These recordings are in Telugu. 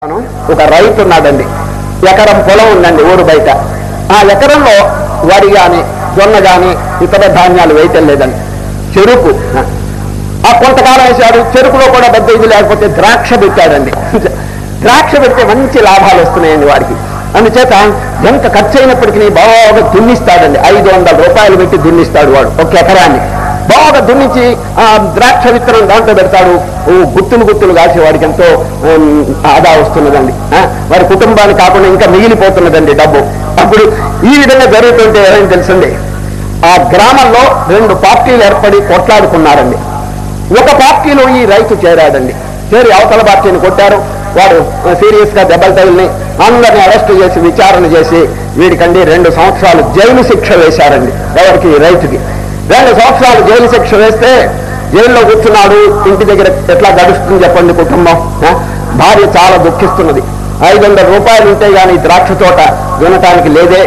ఒక రైతు ఉన్నాడండి. ఎకరం పొలం ఉందండి ఊరు బయట. ఆ ఎకరంలో వరి కానీ జొన్న కానీ ఇతర ధాన్యాలు వేయటం లేదండి. చెరుకు ఆ కొంతకాలం వేశాడు. చెరుకులో కూడా పెద్ద ఇది లేకపోతే ద్రాక్ష పెట్టాడండి. ద్రాక్ష పెడితే మంచి లాభాలు వస్తున్నాయండి వాడికి. అందుచేత ఎంత ఖర్చు అయినప్పటికీ బాగా దున్నిస్తాడండి. 500 రూపాయలు పెట్టి దున్నిస్తాడు వాడు ఒక ఎకరాన్ని. బాగా దున్నించి ఆ ద్రాక్ష విత్తనం దాంట్లో పెడతాడు. గుత్తులు గుత్తులు కాసి వాడికి ఎంతో ఆదా వస్తున్నదండి. వారి కుటుంబాన్ని కాకుండా ఇంకా మిగిలిపోతున్నదండి డబ్బు. అప్పుడు ఈ విధంగా జరుగుతుంటే ఏమైనా తెలుసండి, ఆ గ్రామంలో 2 పార్టీలు ఏర్పడి కొట్లాడుకున్నారండి. ఒక పార్టీలో ఈ రైతు చేరాడండి. చేరి అవతల పార్టీని కొట్టారు. వాడు సీరియస్ గా దెబ్బలు తగిలిని అందరినీ అరెస్టు చేసి విచారణ చేసి వీడికండి 2 సంవత్సరాలు జైలు శిక్ష వేశారండి. ఎవరికి? రైతుకి 2 సంవత్సరాలు జైలు శిక్ష వేస్తే జైల్లో కూర్చున్నాడు. ఇంటి దగ్గర ఎట్లా గడుస్తుంది చెప్పండి కుటుంబం? భార్య చాలా దుఃఖిస్తున్నది. 500 రూపాయలు ఉంటే గానీ ద్రాక్ష తోట దున్నటానికి లేదే,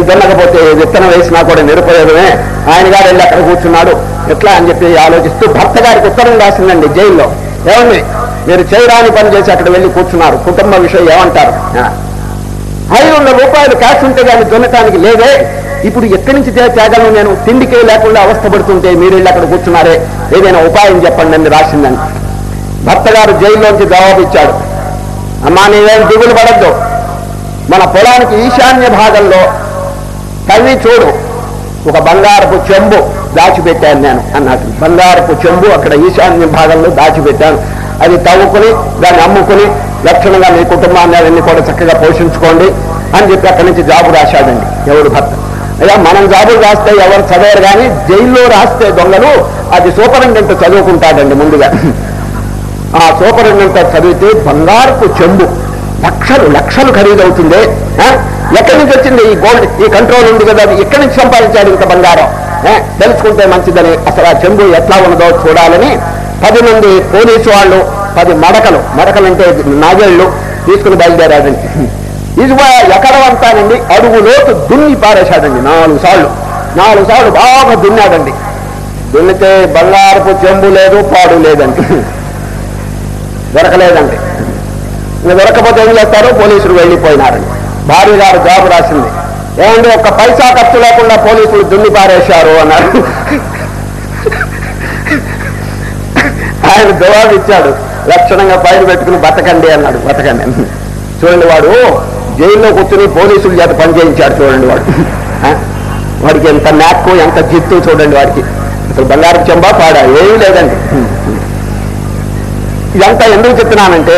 దున్నకపోతే విత్తనం వేసినా కూడా నిరుపయోగమే. ఆయన గారు వెళ్ళి అక్కడ కూర్చున్నాడు. ఎట్లా అని చెప్పి ఆలోచిస్తూ భర్త గారికి ఉత్తరం రాసిందండి జైల్లో. ఏమండి, మీరు చేయరాని పని చేసి అక్కడ వెళ్ళి కూర్చున్నారు, కుటుంబ విషయం ఏమంటారు? 500 రూపాయలు క్యాష్ ఉంటే కానీ దున్నటానికి లేదే, ఇప్పుడు ఎక్కడి నుంచి తేగలను, నేను తిండికే లేకుండా అవస్థపడుతుంటే మీరు వెళ్ళి అక్కడ కూర్చున్నారే, ఏదైనా ఉపాయం చెప్పండి అని రాసిందని. భర్త గారు జైల్లోంచి జవాబు ఇచ్చాడు, అమ్మా నీవేం దిగులు పడద్దు, మన పొలానికి ఈశాన్య భాగంలో తవ్వి చూడు, ఒక బంగారపు చెంబు దాచిపెట్టాను నేను అన్నాడు. బంగారపు చెంబు అక్కడ ఈశాన్య భాగంలో దాచిపెట్టాను, అది తవ్వుకుని దాన్ని అమ్ముకుని లక్షణంగా మీ కుటుంబాన్ని అవన్నీ కూడా చక్కగా పోషించుకోండి అని చెప్పి అక్కడి నుంచి జాబు రాశాడండి. ఎవడు? భర్త. అయ్యా, మనం జాబులు రాస్తే ఎవరు చదవరు, కానీ జైల్లో రాస్తే దొంగలు అది సూపరింటెండెంట్ చదువుకుంటాడండి ముందుగా. ఆ సూపరింటెండెంట్ చదివితే బంగారపు చెంబు లక్షలు ఖరీదవుతుంది. ఎక్కడి నుంచి వచ్చింది ఈ గోల్డ్? ఈ కంట్రోల్ ఉంది కదా, అది ఎక్కడి నుంచి సంపాదించాడు ఇంత బంగారం? తెలుసుకుంటే మంచిదని అసలు ఆ చెంబు ఎట్లా ఉన్నదో చూడాలని 10 మంది పోలీసు వాళ్ళు 10 మడకలంటే నాగేళ్లు తీసుకుని బయలుదేరాడండి. ఇది ఎకరం అంతానండి అడుగులోతు దున్ని పారేశాడండి. 4 సార్లు బాగా దున్నాడండి. దున్నితే బంగారపు చెంబు లేదు, పాడు లేదండి, దొరకలేదండి. ఇంకా దొరకపోతే ఏం చేస్తారు? పోలీసులు వెళ్ళిపోయినారండి. భార్య గారు జాబు రాసింది, ఏమంటే 1 పైసా ఖర్చు లేకుండా పోలీసులు దున్ని పారేశారు అన్నారు. ఆయన జవాబు ఇచ్చాడు, లక్షణంగా పైన పెట్టుకుని బతకండి అన్నాడు. బతకండి. చూడండి, వాడు జైల్లో కూర్చుని పోలీసుల చేత పనిచేయించాడు. చూడండి వాడికి ఎంత నాక్కు, ఎంత జిత్తు చూడండి వాడికి. అసలు బంగారు చెంబా పాడా ఏమీ లేదండి. ఇదంతా ఎందుకు చెప్తున్నానంటే,